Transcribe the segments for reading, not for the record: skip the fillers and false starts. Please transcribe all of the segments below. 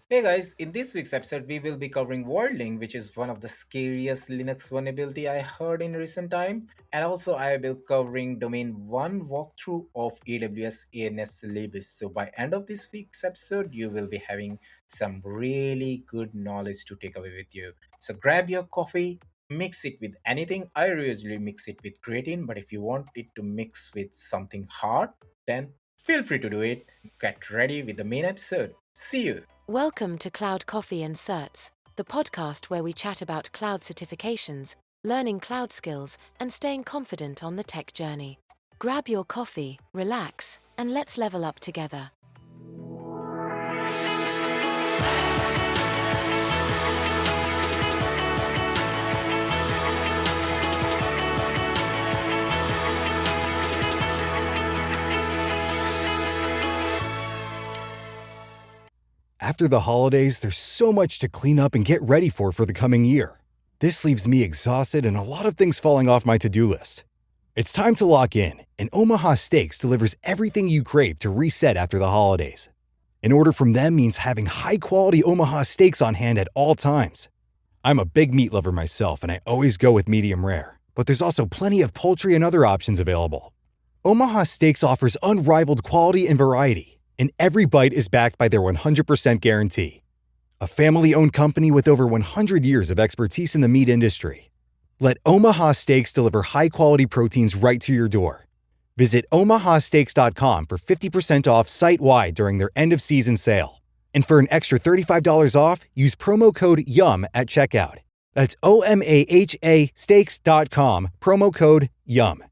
Hey guys, in this week's episode, we will be covering Voidlink, which is one of the scariest Linux vulnerability I heard in recent time. And also, I will covering domain 1 walkthrough of AWS ANS syllabus. So by end of this week's episode, you will be having some really good knowledge to take away with you. So grab your coffee, mix it with anything. I usually mix it with creatine, but if you want it to mix with something hard, then feel free to do it. Get ready with the main episode. See you. Welcome to Cloud Coffee and Certs, the podcast where we chat about cloud certifications, learning cloud skills, and staying confident on the tech journey. Grab your coffee, relax, and let's level up together. After the holidays, there's so much to clean up and get ready for the coming year. This leaves me exhausted and a lot of things falling off my to-do list. It's time to lock in, and Omaha Steaks delivers everything you crave to reset after the holidays. An order from them means having high-quality Omaha steaks on hand at all times. I'm a big meat lover myself, and I always go with medium rare. But there's also plenty of poultry and other options available. Omaha Steaks offers unrivaled quality and variety, and every bite is backed by their 100% guarantee. A family-owned company with over 100 years of expertise in the meat industry. Let Omaha Steaks deliver high-quality proteins right to your door. Visit omahasteaks.com for 50% off site-wide during their end-of-season sale. And for an extra $35 off, use promo code YUM at checkout. That's OMAHA steaks.com, promo code YUM.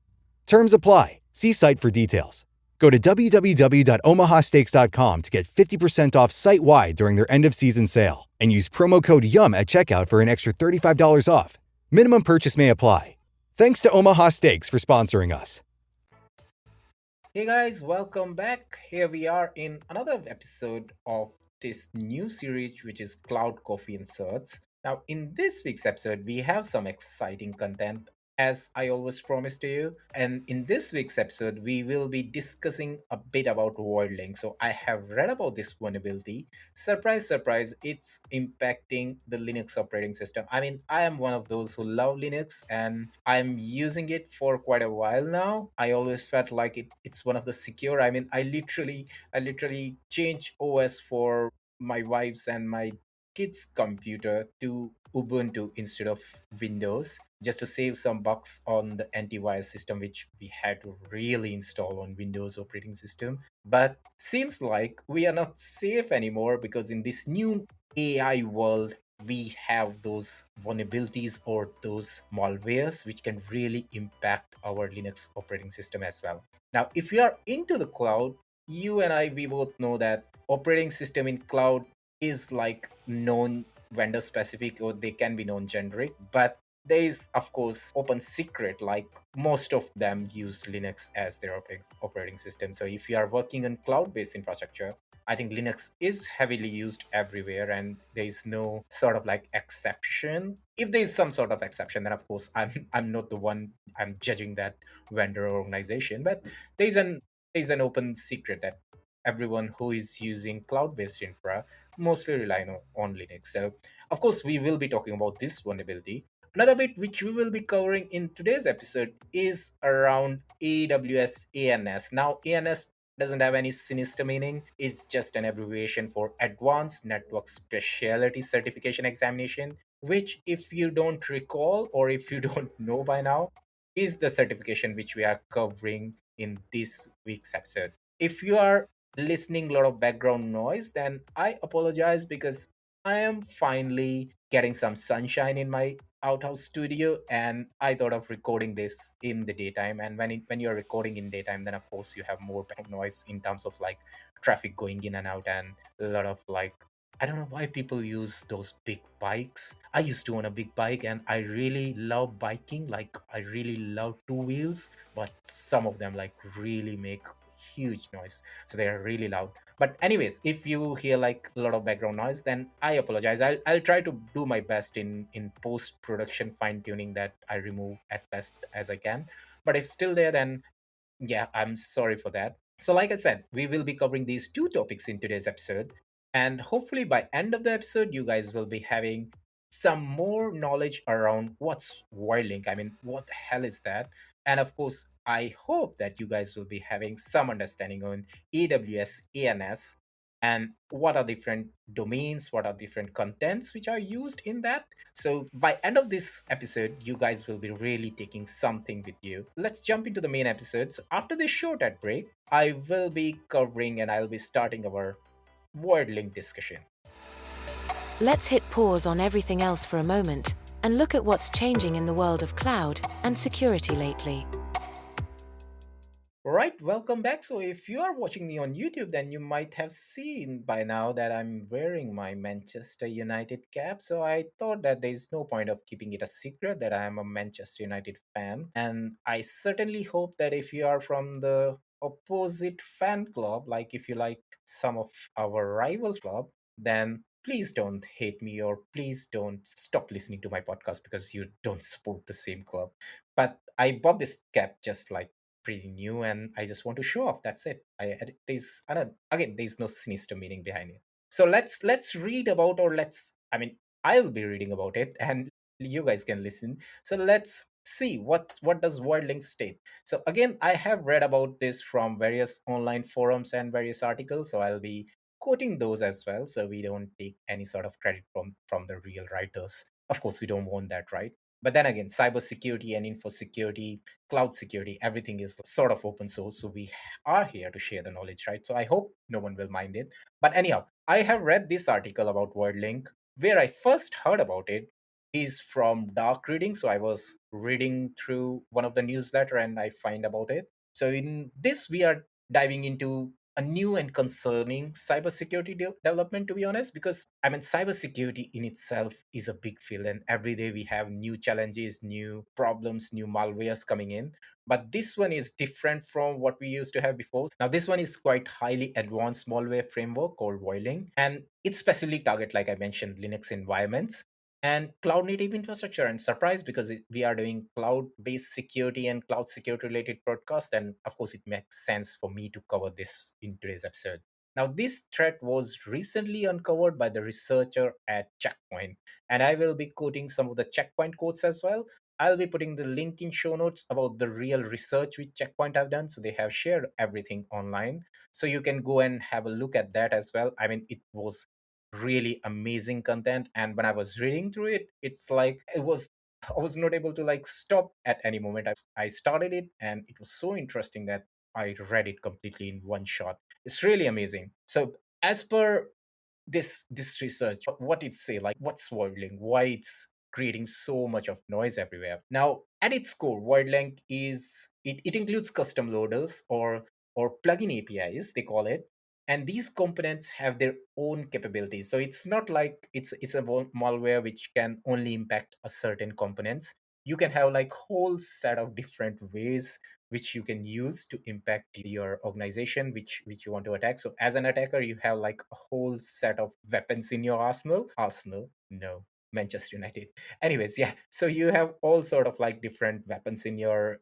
Terms apply. See site for details. Go to www.omahasteaks.com to get 50% off site-wide during their end-of-season sale and use promo code YUM at checkout for an extra $35 off. Minimum purchase may apply. Thanks to Omaha Steaks for sponsoring us. Hey guys, welcome back. Here we are in another episode of this new series, which is Cloud Coffee and Certs. Now, in this week's episode, we have some exciting content, as I always promised to you. And in this week's episode, we will be discussing a bit about Voidlink. So, I have read about this vulnerability. Surprise, surprise, it's impacting the Linux operating system. I mean, I am one of those who love Linux and I'm using it for quite a while now. I always felt like it's one of the secure. I mean, I literally change OS for my wife's and my kids' computer to Ubuntu instead of Windows just to save some bucks on the antivirus system which we had to really install on Windows operating system. But seems like we are not safe anymore because in this new AI world we have those vulnerabilities or those malwares which can really impact our Linux operating system as well. Now, if you are into the cloud, you and I, we both know that operating system in cloud is like known vendor specific or they can be known generic, but there is of course open secret like most of them use Linux as their operating system. So if you are working on cloud based infrastructure, I think Linux is heavily used everywhere and there is no sort of like exception. If there is some sort of exception, then of course I'm not the one I'm judging that vendor or organization, but there's an there's an open secret that everyone who is using cloud-based infra mostly rely on Linux. So of course we will be talking about this vulnerability. Another bit which we will be covering in today's episode is around AWS ANS. Now ANS doesn't have any sinister meaning. It's just an abbreviation for Advanced Network Specialty Certification Examination, which, if you don't recall or if you don't know by now, is the certification which we are covering in this week's episode. If you are listening a lot of background noise, then I apologize because I am finally getting some sunshine in my outhouse studio and I thought of recording this in the daytime. And when you're recording in daytime, then of course you have more background noise in terms of like traffic going in and out and a lot of like, I don't know why people use those big bikes. I used to own a big bike and I really love biking. Like I really love two wheels, but some of them like really make huge noise. So they are really loud. But anyways, if you hear like a lot of background noise, then I apologize. I'll try to do my best in post production fine tuning that I remove at best as I can. But if still there, then yeah, I'm sorry for that. So like I said, we will be covering these two topics in today's episode. And hopefully by end of the episode, you guys will be having some more knowledge around what's Voidlink. I mean, what the hell is that? And of course, I hope that you guys will be having some understanding on AWS ANS and what are different domains, what are different contents which are used in that. So by end of this episode, you guys will be really taking something with you. Let's jump into the main episode. So after this short ad break, I will be covering and I'll be starting our word link discussion. Let's hit pause on everything else for a moment and look at what's changing in the world of cloud and security lately. Right, welcome back. So, if you are watching me on YouTube, then you might have seen by now that I'm wearing my Manchester United cap. So, I thought that there's no point of keeping it a secret that I am a Manchester United fan. And I certainly hope that if you are from the opposite fan club, like if you like some of our rival club, then please don't hate me or please don't stop listening to my podcast because you don't support the same club. But I bought this cap just like pretty new and I just want to show off. That's it. There's again there's no sinister meaning behind it. So let's read about or let's I mean I'll be reading about it and you guys can listen. So let's see what does Wordlink state. So again, I have read about this from various online forums and various articles. So I'll be quoting those as well. So we don't take any sort of credit from the real writers. Of course, we don't want that, right? But then again, cybersecurity and info security, cloud security, everything is sort of open source. So we are here to share the knowledge, right? So I hope no one will mind it. But anyhow, I have read this article about WordLink. Where I first heard about it is from dark reading. So I was reading through one of the newsletter and I find about it. So in this, we are diving into a new and concerning cybersecurity development, to be honest, because I mean, cybersecurity in itself is a big field, and every day we have new challenges, new problems, new malwares coming in. But this one is different from what we used to have before. Now, this one is quite highly advanced malware framework called Voidlink, and it specifically target, like I mentioned, Linux environments and cloud native infrastructure. And surprise, because we are doing cloud based security and cloud security related podcast, and of course it makes sense for me to cover this in today's episode. Now this threat was recently uncovered by the researcher at Checkpoint, and I will be quoting some of the Checkpoint quotes as well. I'll be putting the link in show notes about the real research which Checkpoint have done. So they have shared everything online, so you can go and have a look at that as well. I mean, it was really amazing content, and when I was reading through it, it's like I was not able to like stop at any moment. I started it and it was so interesting that I read it completely in one shot. It's really amazing. So as per this research, what it say, like what's Voidlink, why it's creating so much of noise everywhere. Now at its core, Voidlink it includes custom loaders or plugin APIs, they call it. And these components have their own capabilities. So it's not like it's a malware which can only impact a certain components. You can have like whole set of different ways which you can use to impact your organization which you want to attack. So as an attacker, you have like a whole set of weapons in your arsenal, no, Manchester United. Anyways, yeah, so you have all sort of like different weapons in your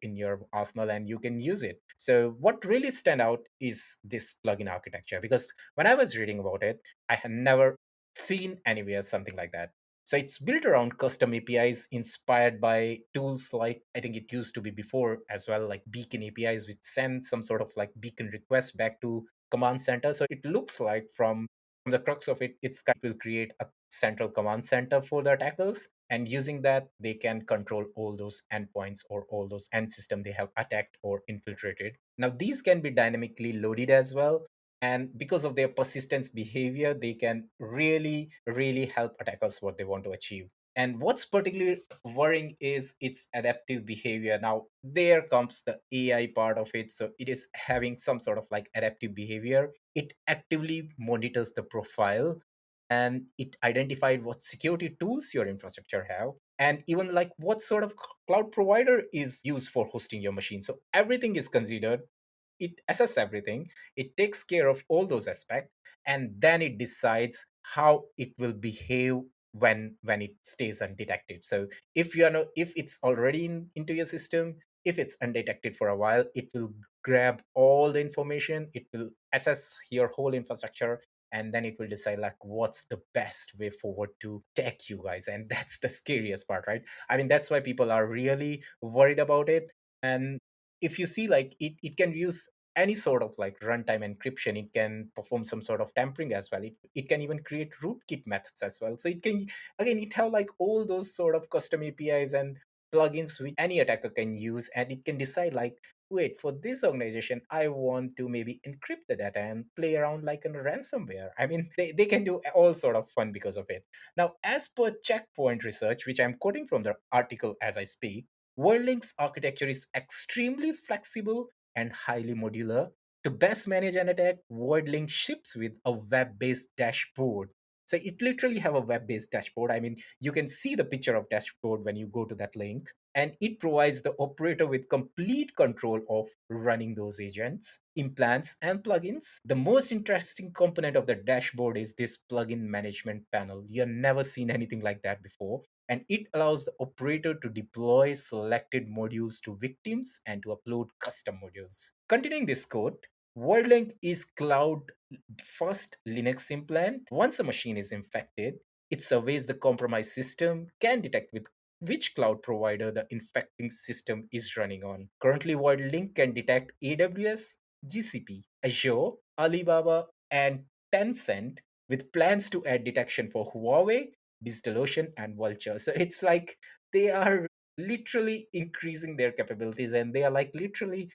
arsenal and you can use it. So what really stand out is this plugin architecture, because when I was reading about it, I had never seen anywhere something like that. So it's built around custom APIs inspired by tools like, I think it used to be before as well, like beacon APIs, which send some sort of like beacon request back to command center. So it looks like from the crux of it, it's kind of will create a central command center for the attackers. And using that, they can control all those endpoints or all those end system they have attacked or infiltrated. Now, these can be dynamically loaded as well, and because of their persistence behavior, they can really help attackers what they want to achieve. And what's particularly worrying is its adaptive behavior. Now there comes the AI part of it. So it is having some sort of like adaptive behavior. It actively monitors the profile, and it identified what security tools your infrastructure have, and even like what sort of cloud provider is used for hosting your machine. So everything is considered. It assesses everything, it takes care of all those aspects, and then it decides how it will behave when it stays undetected. So if you are not, if it's already into your system, if it's undetected for a while, it will grab all the information, it will assess your whole infrastructure, and then it will decide like what's the best way forward to take you guys. And that's the scariest part, right? I mean, that's why people are really worried about it. And if you see, like, it can use any sort of like runtime encryption. It can perform some sort of tampering as well. It can even create rootkit methods as well. So it can, again, it have like all those sort of custom APIs and plugins which any attacker can use, and it can decide like, wait, for this organization I want to maybe encrypt the data and play around like in a ransomware. I mean, they can do all sort of fun because of it. Now, as per Checkpoint research, which I'm quoting from the article as I speak, Whirlink's architecture is extremely flexible and highly modular. To best manage an attack, Voidlink ships with a web-based dashboard. So it literally have a web-based dashboard. I mean, you can see the picture of dashboard when you go to that link, and it provides the operator with complete control of running those agents, implants, and plugins. The most interesting component of the dashboard is this plugin management panel. You've never seen anything like that before, and it allows the operator to deploy selected modules to victims and to upload custom modules. Continuing this code, WordLink is cloud first Linux implant. Once a machine is infected, it surveys the compromised system, can detect with which cloud provider the infecting system is running on. Currently, WordLink can detect AWS, GCP, Azure, Alibaba, and Tencent, with plans to add detection for Huawei, DigitalOcean, and Vulture. So it's like they are literally increasing their capabilities, and they are like literally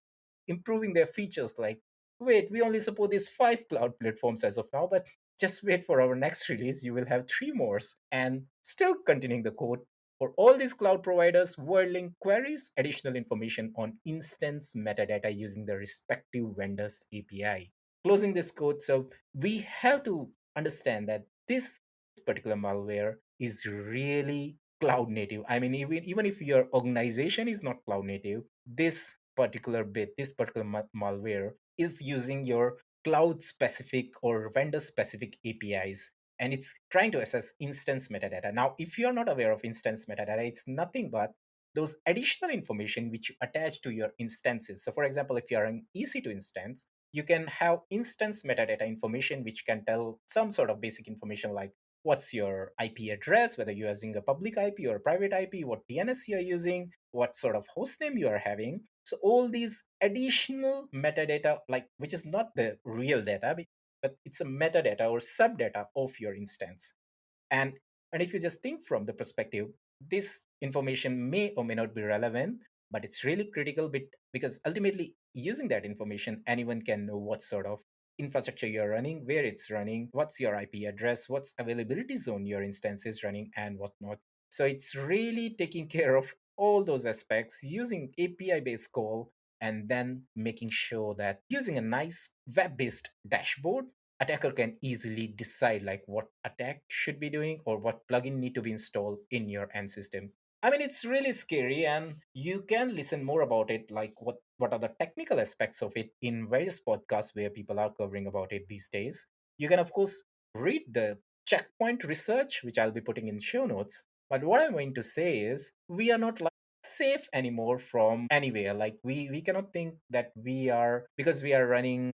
improving their features. Like, wait, we only support these 5 cloud platforms as of now, but just wait for our next release, you will have 3 more. And still continuing the code, for all these cloud providers, WordLink queries additional information on instance metadata using the respective vendor's API. Closing this code, so we have to understand that this particular malware is really cloud native. I mean, even if your organization is not cloud native, this particular bit, this particular malware is using your cloud specific or vendor specific APIs, and it's trying to assess instance metadata. Now, if you're not aware of instance metadata, it's nothing but those additional information which you attach to your instances. So, for example, if you're an EC2 instance, you can have instance metadata information which can tell some sort of basic information like what's your IP address, whether you're using a public IP or a private IP, what DNS you're using, what sort of hostname you are having. So all these additional metadata, like which is not the real data, but it's a metadata or subdata of your instance. And and if you just think from the perspective, this information may or may not be relevant, but it's really critical because ultimately using that information, anyone can know what sort of infrastructure you're running, where it's running, what's your IP address, what's availability zone your instance is running, and whatnot. So it's really taking care of all those aspects using API based call, and then making sure that using a nice web based dashboard, attacker can easily decide like what attack should be doing or what plugin need to be installed in your end system. I mean, it's really scary, and you can listen more about it, like what are the technical aspects of it in various podcasts where people are covering about it these days. You can of course read the checkpoint research, which I'll be putting in show notes. But what I'm going to say is we are not like safe anymore from anywhere. Like we cannot think that we are, because we are running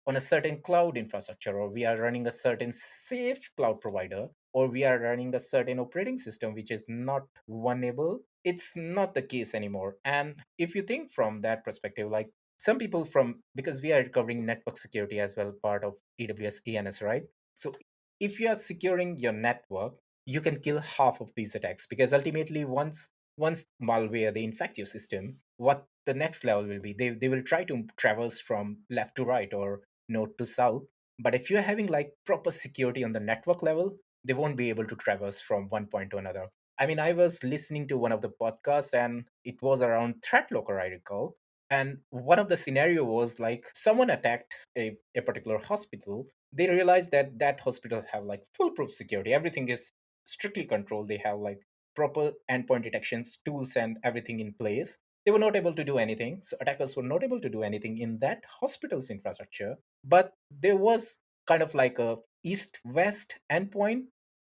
on a certain cloud infrastructure, or we are running a certain safe cloud provider, or we are running a certain operating system which is not vulnerable. It's not the case anymore. And if you think from that perspective, like some people from, because we are covering network security as well, part of AWS ANS, right? So if you are securing your network, you can kill half of these attacks, because ultimately once malware they infect your system, what the next level will be, they will try to traverse from left to right or north to south. But if you're having like proper security on the network level, they won't be able to traverse from one point to another. I mean, I was listening to one of the podcasts, and it was around threat locker, I recall. And one of the scenario was like someone attacked a particular hospital. They realized that that hospital have like foolproof security. Everything is strictly controlled. They have like proper endpoint detections tools and everything in place. They were not able to do anything. So attackers were not able to do anything in that hospital's infrastructure. But there was kind of like a east-west endpoint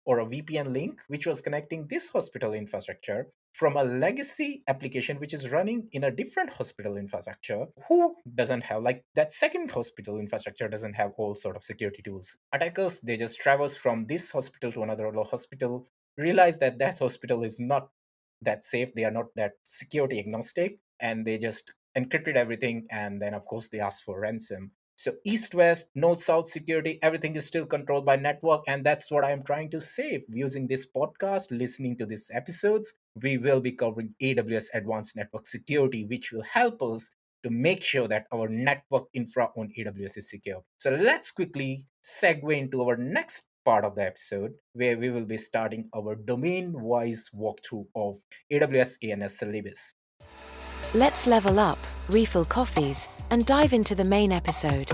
or a VPN link which was connecting this hospital infrastructure from a legacy application which is running in a different hospital infrastructure. Who doesn't have, like, that second hospital infrastructure doesn't have all sort of security tools. Attackers, they just traverse from this hospital to another hospital, realize that that hospital is not that safe, they are not that security agnostic, and they just encrypted everything, and then of course they ask for ransom. So east west, north south security, everything is still controlled by network, and that's what I am trying to say using this podcast. Listening to these episodes, we will be covering AWS Advanced Network Security, which will help us to make sure that our network infra on AWS is secure. So let's quickly segue into our next part of the episode, where we will be starting our domain wise walkthrough of AWS ANS syllabus. Let's level up, refill coffees, and dive into the main episode.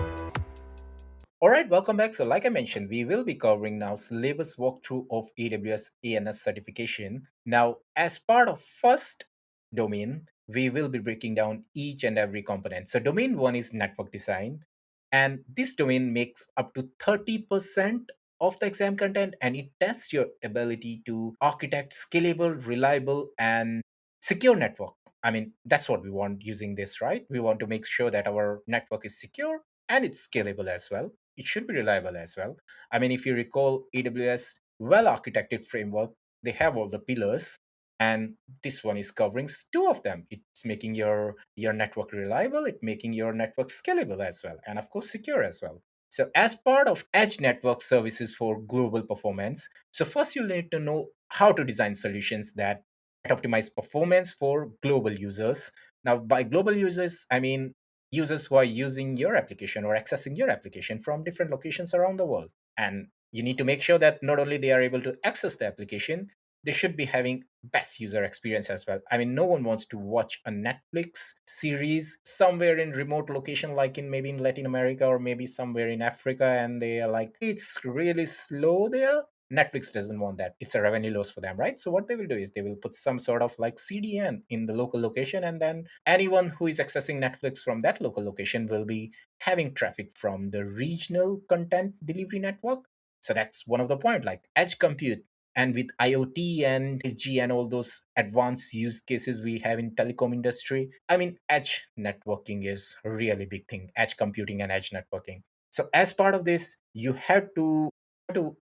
All right, welcome back. So, like I mentioned, we will be covering now syllabus walkthrough of AWS ANS certification. Now, as part of first domain, we will be breaking down each and every component. So, domain one is network design, and this domain makes up to 30% of the exam content, and it tests your ability to architect scalable, reliable, and secure network. I mean, that's what we want using this, right? We want to make sure that our network is secure and it's scalable as well. It should be reliable as well. I mean, if you recall AWS well architected framework, they have all the pillars, and this one is covering two of them. It's making your network reliable, it making your network scalable as well, and of course secure as well. So as part of edge network services for global performance, so first you need to know how to design solutions that optimize performance for global users. Now, by global users, I mean users who are using your application or accessing your application from different locations around the world. And you need to make sure that not only they are able to access the application, they should be having best user experience as well. I mean, no one wants to watch a Netflix series somewhere in remote location, like in maybe in Latin America or maybe somewhere in Africa, and they are like, it's really slow there. Netflix doesn't want that. It's a revenue loss for them, right? So what they will do is they will put some sort of like CDN in the local location, and then anyone who is accessing Netflix from that local location will be having traffic from the regional content delivery network. So that's one of the point, like edge compute. And with IoT and 5G and all those advanced use cases we have in telecom industry, I mean, edge networking is a really big thing, edge computing and edge networking. So as part of this, you have to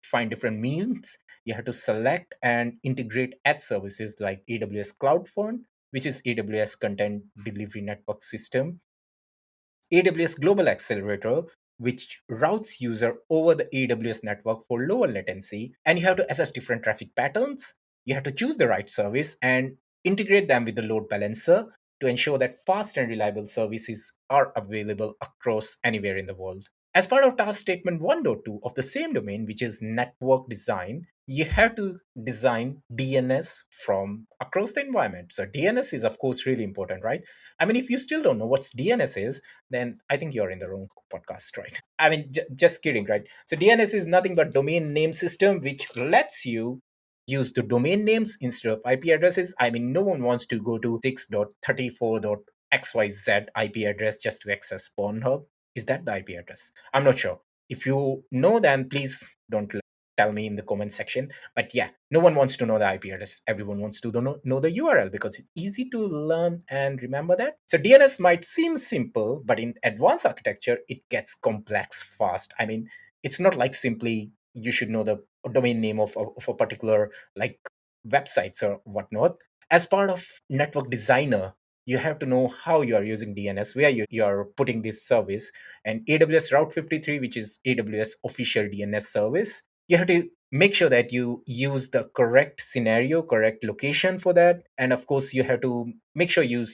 find different means. You have to select and integrate edge services like AWS CloudFront, which is AWS Content Delivery Network System, AWS Global Accelerator, which routes user over the AWS network for lower latency, and you have to assess different traffic patterns. You have to choose the right service and integrate them with the load balancer to ensure that fast and reliable services are available across anywhere in the world. As part of task statement 1.2 of the same domain, which is network design, you have to design DNS from across the environment. So DNS is of course really important, right? I mean, if you still don't know what DNS is, then I think you're in the wrong podcast, right? I mean, just kidding, right? So DNS is nothing but domain name system, which lets you use the domain names instead of IP addresses. I mean, no one wants to go to 6.34.xyz IP address just to access Pornhub. Is that the IP address? I'm not sure. If you know, then please don't tell me in the comment section. But yeah, no one wants to know the IP address. Everyone wants to know the URL because it's easy to learn and remember that. So DNS might seem simple, but in advanced architecture, it gets complex fast. I mean, it's not like simply you should know the domain name of a particular like websites or whatnot. As part of network designer, you have to know how you are using DNS, where you are putting this service, and AWS Route 53, which is AWS official DNS service. You have to make sure that you use the correct scenario, correct location for that, and of course you have to make sure you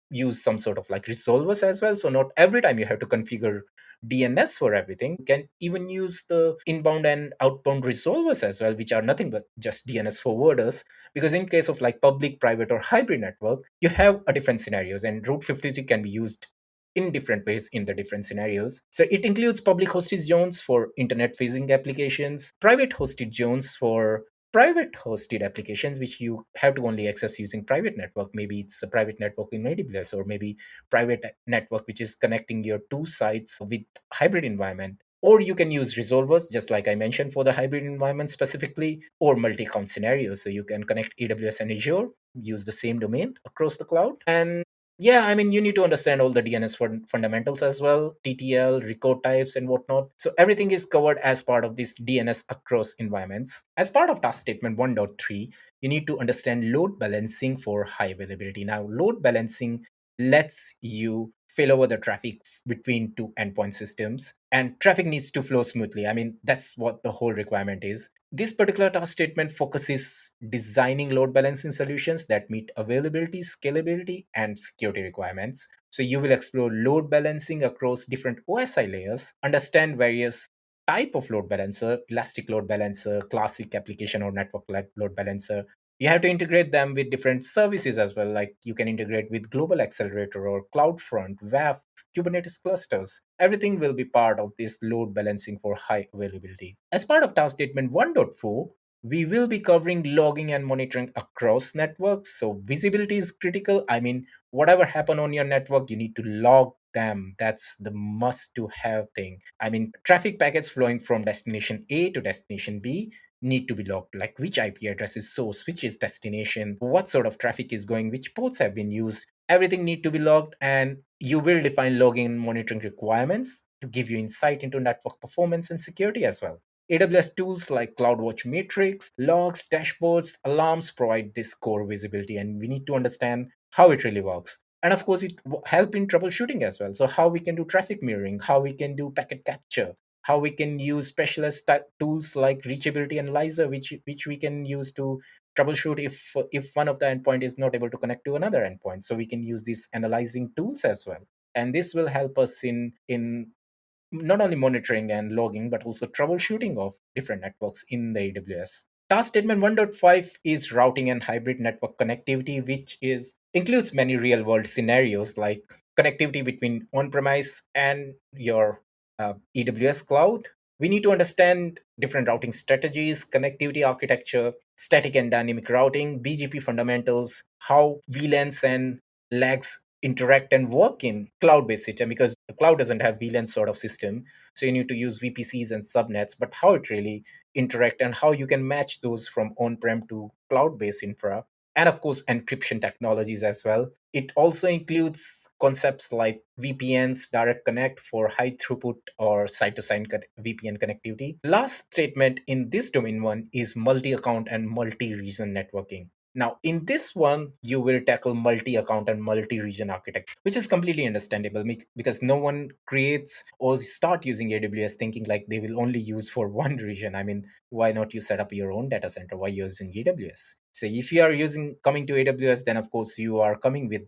use some sort of like resolvers as well. So not every time you have to configure DNS for everything. You can even use the inbound and outbound resolvers as well, which are nothing but just DNS forwarders. Because in case of like public, private, or hybrid network, you have a different scenarios, and Route 53 can be used in different ways in the different scenarios. So it includes public hosted zones for internet facing applications, private hosted zones for private hosted applications, which you have to only access using private network. Maybe it's a private network in AWS, or maybe private network which is connecting your two sites with hybrid environment. Or you can use resolvers, just like I mentioned, for the hybrid environment specifically, or multi-account scenarios. So you can connect AWS and Azure, use the same domain across the cloud. And yeah, I mean, you need to understand all the DNS fundamentals as well, TTL, record types, and whatnot. So everything is covered as part of this DNS across environments. As part of task statement 1.3, you need to understand load balancing for high availability. Now, load balancing lets you fail over the traffic between two endpoint systems, and traffic needs to flow smoothly. I mean, that's what the whole requirement is. This particular task statement focuses designing load balancing solutions that meet availability, scalability, and security requirements. So you will explore load balancing across different OSI layers, understand various type of load balancer, elastic load balancer, classic application or network load balancer. You have to integrate them with different services as well, like you can integrate with global accelerator or CloudFront, WAF, Kubernetes clusters. Everything will be part of this load balancing for high availability. As part of task statement 1.4, we will be covering logging and monitoring across networks. So visibility is critical. I mean, whatever happen on your network, you need to log them. That's the must to have thing. I mean, traffic packets flowing from destination A to destination B need to be logged, like which IP address is source, which is destination, what sort of traffic is going, which ports have been used. Everything need to be logged, and you will define logging and monitoring requirements to give you insight into network performance and security as well. AWS tools like CloudWatch Matrix, logs, dashboards, alarms provide this core visibility, and we need to understand how it really works. And of course, it help in troubleshooting as well. So how we can do traffic mirroring, how we can do packet capture, how we can use specialist tools like reachability analyzer, which we can use to troubleshoot if one of the endpoint is not able to connect to another endpoint. So we can use these analyzing tools as well, and this will help us in not only monitoring and logging, but also troubleshooting of different networks in the AWS. Task statement 1.5 is routing and hybrid network connectivity, which is includes many real world scenarios like connectivity between on-premise and your AWS cloud. We need to understand different routing strategies, connectivity architecture, static and dynamic routing, BGP fundamentals, how VLANs and lags interact and work in cloud-based system, because the cloud doesn't have VLAN sort of system. So you need to use VPCs and subnets, but how it really interact and how you can match those from on-prem to cloud-based infra. And of course, encryption technologies as well. It also includes concepts like VPNs, direct connect for high throughput or site to site VPN connectivity. Last statement in this domain one is multi account and multi region networking. Now, in this one, you will tackle multi account and multi region architecture, which is completely understandable because no one creates or start using AWS thinking like they will only use for one region. I mean, why not you set up your own data center? Why you're using AWS? So if you are using coming to AWS, then of course you are coming with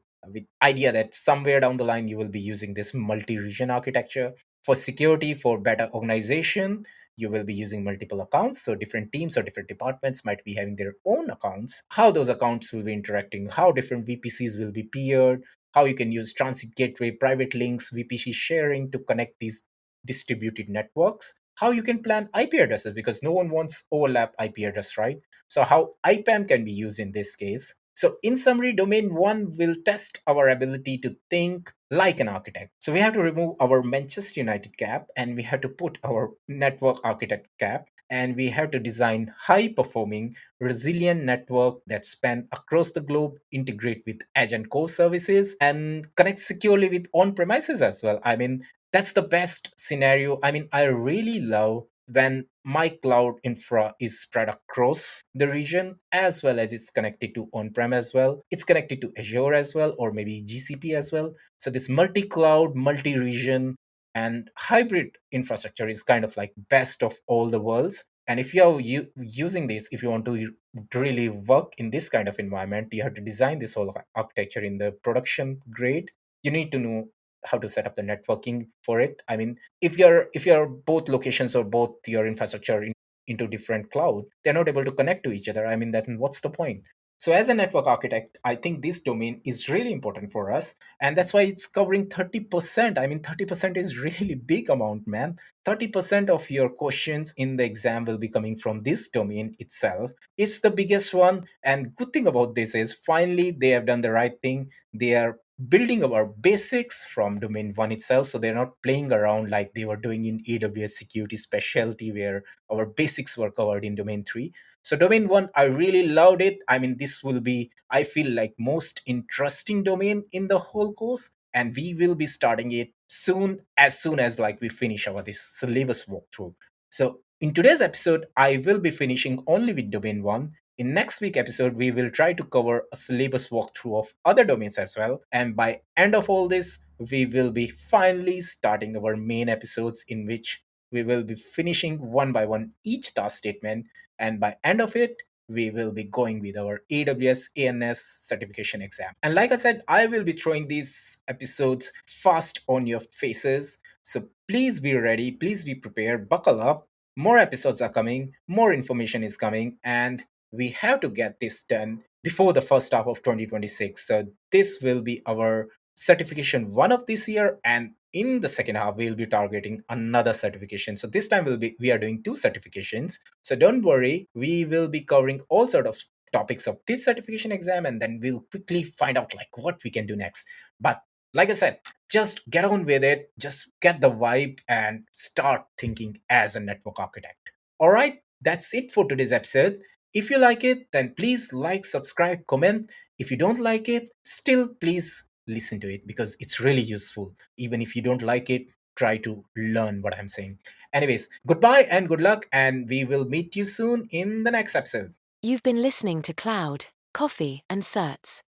idea that somewhere down the line you will be using this multi-region architecture. For security, for better organization, you will be using multiple accounts, so different teams or different departments might be having their own accounts. How those accounts will be interacting, how different VPCs will be peered, how you can use transit gateway, private links, VPC sharing to connect these distributed networks, how you can plan IP addresses because no one wants overlap IP address, right? So how IPAM can be used in this case. So in summary, domain one will test our ability to think like an architect. So we have to remove our Manchester United cap and we have to put our network architect cap, and we have to design high performing resilient network that span across the globe, integrate with edge and core services, and connect securely with on premises as well. I mean, that's the best scenario. I mean, I really love when my cloud infra is spread across the region as well as it's connected to on-prem as well. It's connected to Azure as well, or maybe GCP as well. So this multi-cloud, multi-region, and hybrid infrastructure is kind of like best of all the worlds. And if you are using this, if you want to really work in this kind of environment, you have to design this whole architecture in the production grade. You need to know how to set up the networking for it. I mean, if you're both locations or both your infrastructure into different cloud, they're not able to connect to each other. I mean, then what's the point? So as a network architect, I think this domain is really important for us, and that's why it's covering 30%. I mean, 30% is really big amount, man. 30% of your questions in the exam will be coming from this domain itself. It's the biggest one, and good thing about this is finally they have done the right thing. They are building our basics from domain 1 itself, so they're not playing around like they were doing in AWS security specialty where our basics were covered in domain 3. So domain 1, I really loved it. I mean, this will be, I feel like, most interesting domain in the whole course, and we will be starting it soon as like we finish our this syllabus walkthrough. So in today's episode, I will be finishing only with domain 1. In next week episode, we will try to cover a syllabus walkthrough of other domains as well. And by end of all this, we will be finally starting our main episodes in which we will be finishing one by one each task statement. And by end of it, we will be going with our AWS ANS certification exam. And like I said, I will be throwing these episodes fast on your faces. So please be ready, please be prepared, buckle up. More episodes are coming, more information is coming, and we have to get this done before the first half of 2026. So this will be our certification one of this year, and in the second half we'll be targeting another certification. So this time we are doing two certifications. So don't worry, we will be covering all sort of topics of this certification exam, and then we'll quickly find out like what we can do next. But like I said, just get on with it, just get the vibe and start thinking as a network architect. All right, that's it for today's episode. If you like it, then please like, subscribe, comment. If you don't like it, still please listen to it because it's really useful. Even if you don't like it, try to learn what I'm saying. Anyways, goodbye and good luck, and we will meet you soon in the next episode. You've been listening to Cloud, Coffee, and Certs.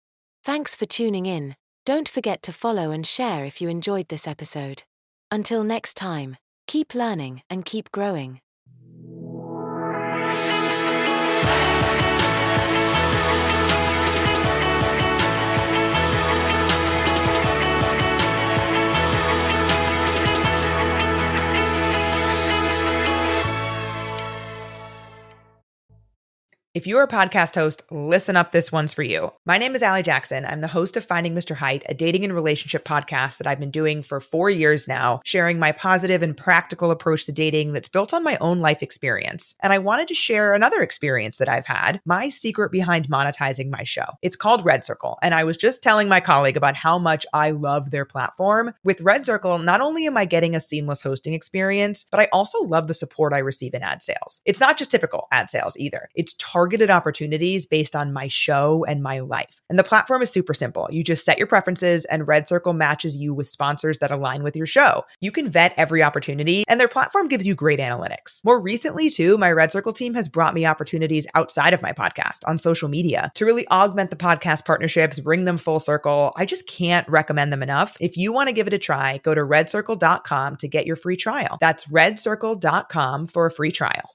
Thanks for tuning in. Don't forget to follow and share if you enjoyed this episode. Until next time, keep learning and keep growing. If you're a podcast host, listen up, this one's for you. My name is Allie Jackson. I'm the host of Finding Mr. Height, a dating and relationship podcast that I've been doing for 4 years now, sharing my positive and practical approach to dating that's built on my own life experience. And I wanted to share another experience that I've had, my secret behind monetizing my show. It's called Red Circle, and I was just telling my colleague about how much I love their platform. With Red Circle, not only am I getting a seamless hosting experience, but I also love the support I receive in ad sales. It's not just typical ad sales either. It's targeted opportunities based on my show and my life. And the platform is super simple. You just set your preferences and Red Circle matches you with sponsors that align with your show. You can vet every opportunity and their platform gives you great analytics. More recently too, my Red Circle team has brought me opportunities outside of my podcast on social media to really augment the podcast partnerships, bring them full circle. I just can't recommend them enough. If you want to give it a try, go to redcircle.com to get your free trial. That's redcircle.com for a free trial.